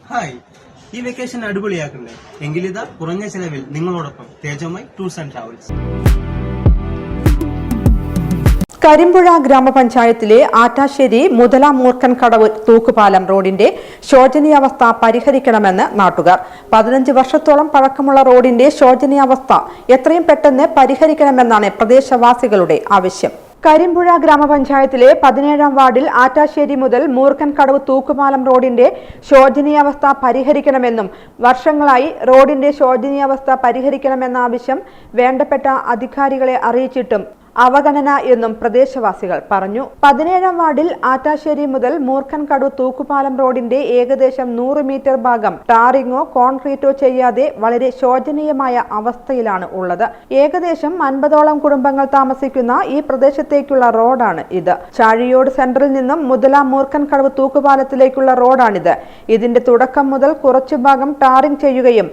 Hi, ഈ vacation അടിപൊളിയാക്കണ്ടേ? എങ്കിലിതാ കുറഞ്ഞ ചെലവിൽ നിങ്ങളോടൊപ്പം തേജോമൈ ടൂർസ് ആൻഡ് ട്രാവൽസ്. കരിമ്പുഴ ഗ്രാമപഞ്ചായത്തിലെ ആറ്റാശ്ശേരി മുതലാമൂർക്കൻ കടവ് തൂക്കുപാലം റോഡിന്റെ ശോചനീയാവസ്ഥ പരിഹരിക്കണമെന്ന് നാട്ടുകാർ. 15 വർഷത്തോളം പഴക്കമുള്ള റോഡിന്റെ ശോചനീയാവസ്ഥ എത്രയും പെട്ടെന്ന് പരിഹരിക്കണമെന്നാണ് പ്രദേശവാസികളുടെ ആവശ്യം. കരിമ്പുഴ ഗ്രാമപഞ്ചായത്തിലെ 17-ാം വാർഡിൽ ആറ്റാശ്ശേരി മുതൽ മൂർക്കൻ കടവ് തൂക്കുപാലം റോഡിന്റെ ശോചനീയാവസ്ഥ പരിഹരിക്കണമെന്നും വർഷങ്ങളായി റോഡിന്റെ ശോചനീയാവസ്ഥ പരിഹരിക്കണമെന്ന ആവശ്യം വേണ്ടപ്പെട്ട അധികാരികളെ അറിയിച്ചിട്ടും അവഗണന എന്നും പ്രദേശവാസികൾ പറഞ്ഞു. 17-ാം വാർഡിൽ ആറ്റാശ്ശേരി മുതൽ മൂർക്കൻ കടവ് തൂക്കുപാലം റോഡിന്റെ ഏകദേശം 100 മീറ്റർ ഭാഗം ടാറിങ്ങോ കോൺക്രീറ്റോ ചെയ്യാതെ വളരെ ശോചനീയമായ അവസ്ഥയിലാണ് ഉള്ളത്. ഏകദേശം 50ഓളം കുടുംബങ്ങൾ താമസിക്കുന്ന ഈ പ്രദേശത്തേക്കുള്ള റോഡാണ് ഇത്. ചാഴിയോട് സെന്ററിൽ നിന്നും മുതലാം മൂർക്കൻ കടവ് തൂക്കുപാലത്തിലേക്കുള്ള റോഡാണിത്. ഇതിന്റെ തുടക്കം മുതൽ കുറച്ചു ഭാഗം ടാറിംഗ് ചെയ്യുകയും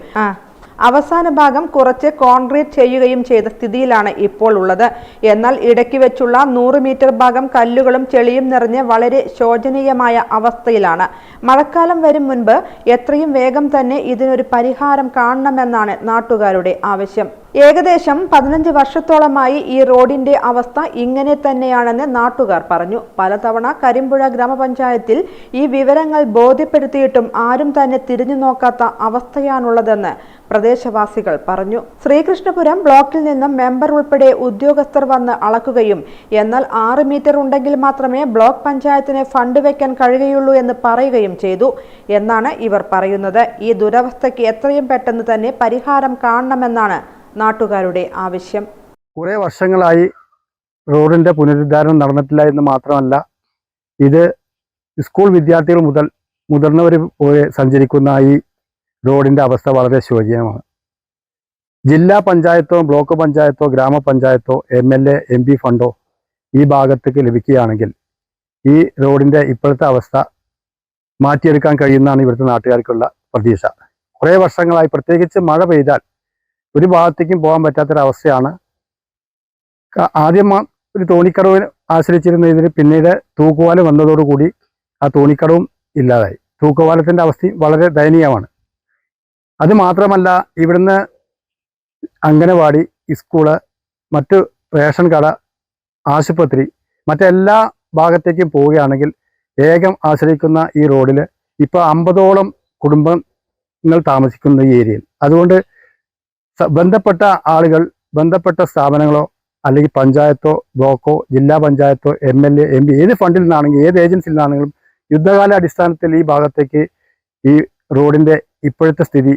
അവസാന ഭാഗം കുറച്ച് കോൺക്രീറ്റ് ചെയ്യുകയും ചെയ്ത സ്ഥിതിയിലാണ് ഇപ്പോൾ ഉള്ളത്. എന്നാൽ ഇടയ്ക്ക് വെച്ചുള്ള 100 മീറ്റർ ഭാഗം കല്ലുകളും ചെളിയും നിറഞ്ഞ് വളരെ ശോചനീയമായ അവസ്ഥയിലാണ്. മഴക്കാലം വരും മുൻപ് എത്രയും വേഗം തന്നെ ഇതിനൊരു പരിഹാരം കാണണമെന്നാണ് നാട്ടുകാരുടെ ആവശ്യം. ഏകദേശം 15 വർഷത്തോളമായി ഈ റോഡിന്റെ അവസ്ഥ ഇങ്ങനെ തന്നെയാണെന്ന് നാട്ടുകാർ പറഞ്ഞു. പലതവണ കരിമ്പുഴ ഗ്രാമപഞ്ചായത്തിൽ ഈ വിവരങ്ങൾ ബോധ്യപ്പെടുത്തിയിട്ടും ആരും തന്നെ തിരിഞ്ഞു നോക്കാത്ത അവസ്ഥയാണുള്ളതെന്ന് പ്രദേശവാസികൾ പറഞ്ഞു. ശ്രീകൃഷ്ണപുരം ബ്ലോക്കിൽ നിന്നും മെമ്പർ ഉൾപ്പെടെ ഉദ്യോഗസ്ഥർ വന്ന് അളക്കുകയും എന്നാൽ 6 മീറ്റർ ഉണ്ടെങ്കിൽ മാത്രമേ ബ്ലോക്ക് പഞ്ചായത്തിന് ഫണ്ട് വെക്കാൻ കഴിയുകയുള്ളൂ എന്ന് പറയുകയും ചെയ്തു എന്നാണ് ഇവർ പറയുന്നത്. ഈ ദുരവസ്ഥയ്ക്ക് എത്രയും പെട്ടെന്ന് തന്നെ പരിഹാരം കാണണമെന്നാണ് നാട്ടുകാരുടെ ആവശ്യം. കുറേ വർഷങ്ങളായി റോഡിന്റെ പുനരുദ്ധാരണം നടന്നിട്ടില്ല എന്ന് മാത്രമല്ല, ഇത് സ്കൂൾ വിദ്യാർത്ഥികൾ മുതൽ മുതിർന്നവർ പോയി സഞ്ചരിക്കുന്ന ഈ റോഡിന്റെ അവസ്ഥ വളരെ ശോചനീയമാണ്. ജില്ലാ പഞ്ചായത്തോ ബ്ലോക്ക് പഞ്ചായത്തോ ഗ്രാമപഞ്ചായത്തോ MLA MP ഫണ്ടോ ഈ ഭാഗത്തേക്ക് ലഭിക്കുകയാണെങ്കിൽ ഈ റോഡിന്റെ ഇപ്പോഴത്തെ അവസ്ഥ മാറ്റിയെടുക്കാൻ കഴിയുന്നതാണ് ഇവിടുത്തെ നാട്ടുകാർക്കുള്ള പ്രതീക്ഷ. കുറേ വർഷങ്ങളായി പ്രത്യേകിച്ച് മഴ പെയ്താൽ ഒരു ഭാഗത്തേക്കും പോകാൻ പറ്റാത്തൊരവസ്ഥയാണ്. ആദ്യം ഒരു തോണിക്കടവിന് ആശ്രയിച്ചിരുന്നതിന് പിന്നീട് തൂക്കുപാലം വന്നതോടുകൂടി ആ തോണിക്കടവും ഇല്ലാതായി. തൂക്കുപാലത്തിൻ്റെ അവസ്ഥയും വളരെ ദയനീയമാണ്. അത് മാത്രമല്ല, ഇവിടുന്ന് അംഗനവാടി, സ്കൂള്, മറ്റു റേഷൻ കട, ആശുപത്രി, മറ്റെല്ലാ ഭാഗത്തേക്കും പോവുകയാണെങ്കിൽ വേഗം ആശ്രയിക്കുന്ന ഈ റോഡിൽ ഇപ്പോൾ 50ഓളം കുടുംബങ്ങൾ താമസിക്കുന്ന ഈ ഏരിയയിൽ. അതുകൊണ്ട് ബന്ധപ്പെട്ട ആളുകൾ, ബന്ധപ്പെട്ട സ്ഥാപനങ്ങളോ അല്ലെങ്കിൽ പഞ്ചായത്തോ ബ്ലോക്കോ ജില്ലാ പഞ്ചായത്തോ MLA MP ഏത് ഫണ്ടിൽ നിന്നാണെങ്കിലും ഏത് ഏജൻസിയിൽ നിന്നാണെങ്കിലും യുദ്ധകാല അടിസ്ഥാനത്തിൽ ഈ ഭാഗത്തേക്ക് ഈ റോഡിൻ്റെ ഇപ്പോഴത്തെ സ്ഥിതി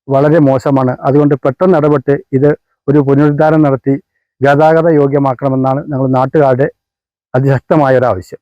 വളരെ മോശമാണ്. അതുകൊണ്ട് പെട്ടെന്ന് ഇടപെട്ട് ഇത് ഒരു പുനരുദ്ധാരണം നടത്തി ഗതാഗത യോഗ്യമാക്കണമെന്നാണ് ഞങ്ങൾ നാട്ടുകാരുടെ അതിശക്തമായൊരാവശ്യം.